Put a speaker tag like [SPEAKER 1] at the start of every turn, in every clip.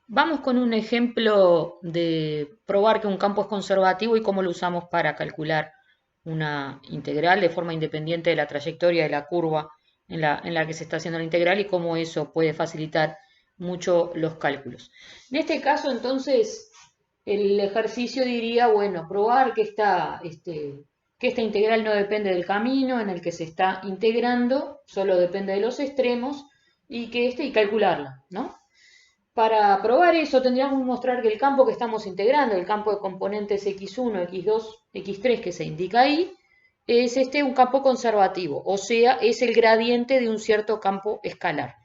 [SPEAKER 1] Vamos con un ejemplo de probar que un campo es conservativo y cómo lo usamos para calcular una integral de forma independiente de la trayectoria de la curva en la que se está haciendo la integral y cómo eso puede facilitar mucho los cálculos. En este caso, entonces, el ejercicio diría, bueno, probar que esta integral no depende del camino en el que se está integrando, solo depende de los extremos y calcularla, ¿no? Para probar eso tendríamos que mostrar que el campo que estamos integrando, el campo de componentes x1, x2, x3 que se indica ahí, es un campo conservativo, o sea, es el gradiente de un cierto campo escalar.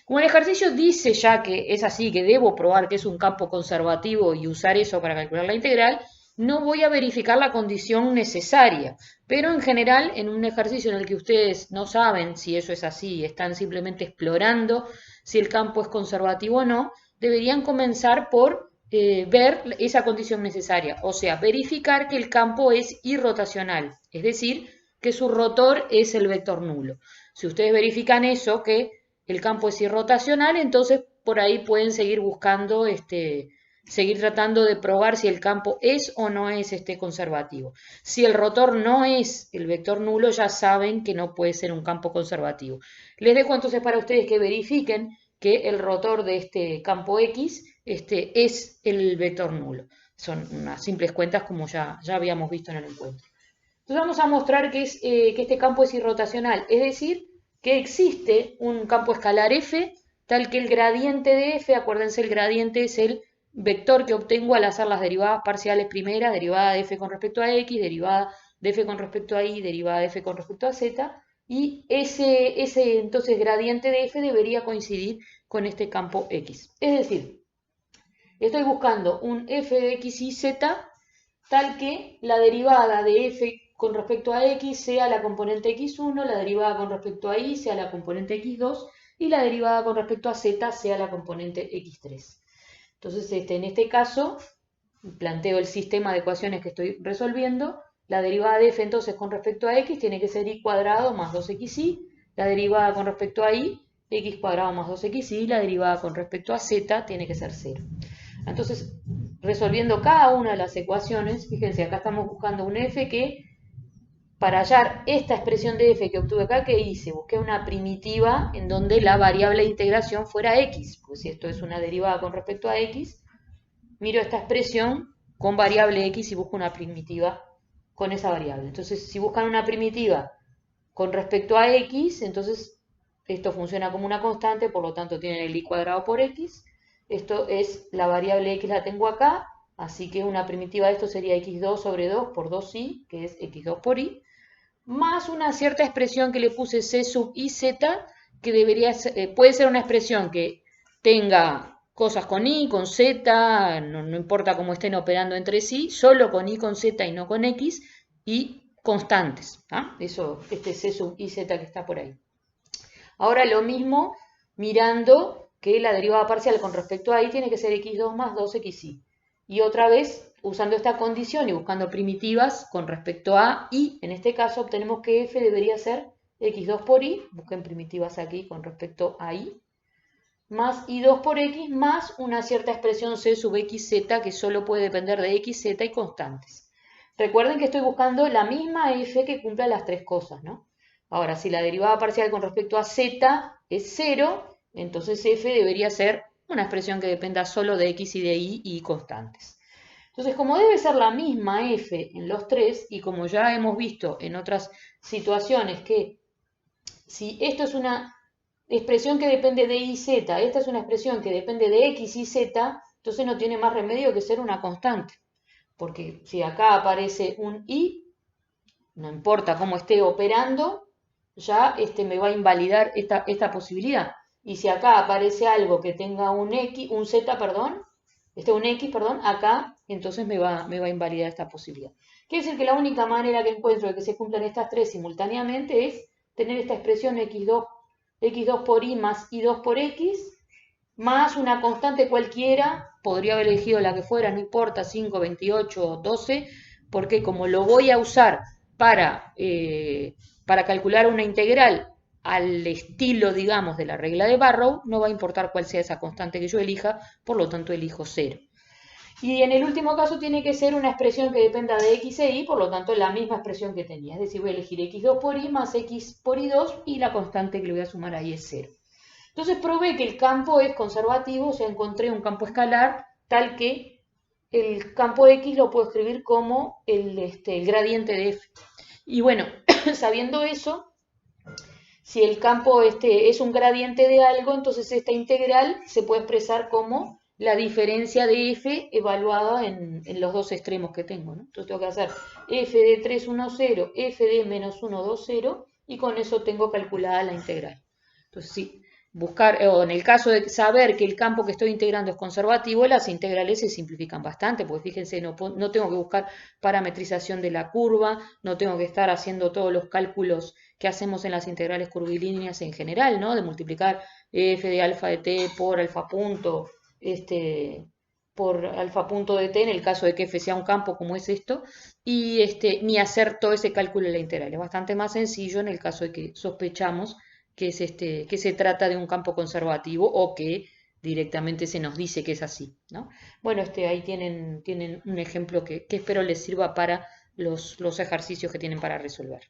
[SPEAKER 1] Como el ejercicio dice ya que es así, que debo probar que es un campo conservativo y usar eso para calcular la integral, no voy a verificar la condición necesaria. Pero en general, en un ejercicio en el que ustedes no saben si eso es así, están simplemente explorando si el campo es conservativo o no, deberían comenzar por ver esa condición necesaria, o sea, verificar que el campo es irrotacional, es decir, que su rotor es el vector nulo. Si ustedes verifican eso, que el campo es irrotacional, entonces por ahí pueden seguir buscando, seguir tratando de probar si el campo es o no es conservativo. Si el rotor no es el vector nulo, ya saben que no puede ser un campo conservativo. Les dejo entonces para ustedes que verifiquen que el rotor de este campo X es el vector nulo. Son unas simples cuentas como ya habíamos visto en el encuentro. Entonces vamos a mostrar que este campo es irrotacional, es decir, que existe un campo escalar f tal que el gradiente de f, acuérdense, el gradiente es el vector que obtengo al hacer las derivadas parciales primeras, derivada de f con respecto a x, derivada de f con respecto a y, derivada de f con respecto a z, y ese entonces gradiente de f debería coincidir con este campo x. Es decir, estoy buscando un f de x y z tal que la derivada de f con respecto a x sea la componente x1, la derivada con respecto a y sea la componente x2 y la derivada con respecto a z sea la componente x3. Entonces, en este caso, planteo el sistema de ecuaciones que estoy resolviendo. La derivada de f entonces con respecto a x tiene que ser y cuadrado más 2xy, la derivada con respecto a y, x cuadrado más 2xy, y la derivada con respecto a z tiene que ser 0. Entonces, resolviendo cada una de las ecuaciones, fíjense, acá estamos buscando un f que, para hallar esta expresión de f que obtuve acá, ¿qué hice? Busqué una primitiva en donde la variable de integración fuera x, pues si esto es una derivada con respecto a x, miro esta expresión con variable x y busco una primitiva con esa variable. Entonces, si buscan una primitiva con respecto a x, entonces esto funciona como una constante, por lo tanto tienen el y cuadrado por x. Esto es la variable x, la tengo acá, así que una primitiva de esto sería x2 sobre 2 por 2y, que es x2 por y, más una cierta expresión que le puse c sub i z, que puede ser una expresión que tenga cosas con i, con z, no importa cómo estén operando entre sí, solo con y, con z y no con x, y constantes. Eso, este c sub i z que está por ahí. Ahora lo mismo mirando que la derivada parcial con respecto a y tiene que ser x2 más 2xy. Y otra vez, usando esta condición y buscando primitivas con respecto a y, en este caso obtenemos que f debería ser x2 por y, busquen primitivas aquí con respecto a y, más y2 por x más una cierta expresión c sub xz que solo puede depender de x, z y constantes. Recuerden que estoy buscando la misma f que cumpla las tres cosas, ¿no? Ahora, si la derivada parcial con respecto a z es 0, entonces f debería ser una expresión que dependa solo de x y de y constantes. Entonces, como debe ser la misma f en los tres, y como ya hemos visto en otras situaciones que si esto es una expresión que depende de y, z, esta es una expresión que depende de x y z, entonces no tiene más remedio que ser una constante. Porque si acá aparece un y, no importa cómo esté operando, ya me va a invalidar esta posibilidad. Y si acá aparece algo que tenga un x, un z, perdón, un x, perdón, acá, entonces me va a invalidar esta posibilidad. Quiere decir que la única manera que encuentro de que se cumplan estas tres simultáneamente es tener esta expresión x2 por y más y2 por x, más una constante cualquiera, podría haber elegido la que fuera, no importa, 5, 28 o 12, porque como lo voy a usar para, para calcular una integral al estilo, digamos, de la regla de Barrow, no va a importar cuál sea esa constante que yo elija, por lo tanto elijo 0. Y en el último caso tiene que ser una expresión que dependa de x e y, por lo tanto la misma expresión que tenía. Es decir, voy a elegir x2 por y más x por y2 y la constante que le voy a sumar ahí es 0. Entonces probé que el campo es conservativo, o sea, encontré un campo escalar tal que el campo x lo puedo escribir como el gradiente de f. Y bueno, sabiendo eso, si el campo es un gradiente de algo, entonces esta integral se puede expresar como la diferencia de f evaluada en los dos extremos que tengo, ¿no? Entonces tengo que hacer f de 3, 1, 0, f de menos 1, 2, 0, y con eso tengo calculada la integral. Entonces, sí, buscar, o en el caso de saber que el campo que estoy integrando es conservativo, las integrales se simplifican bastante, porque fíjense, no tengo que buscar parametrización de la curva, no tengo que estar haciendo todos los cálculos que hacemos en las integrales curvilíneas en general, ¿no? De multiplicar f de alfa de t por alfa punto, por alfa punto de t, en el caso de que f sea un campo como es esto, y ni hacer todo ese cálculo de la integral. Es bastante más sencillo en el caso de que sospechamos que se trata de un campo conservativo o que directamente se nos dice que es así, ¿no? Bueno, ahí tienen un ejemplo que espero les sirva para los ejercicios que tienen para resolver.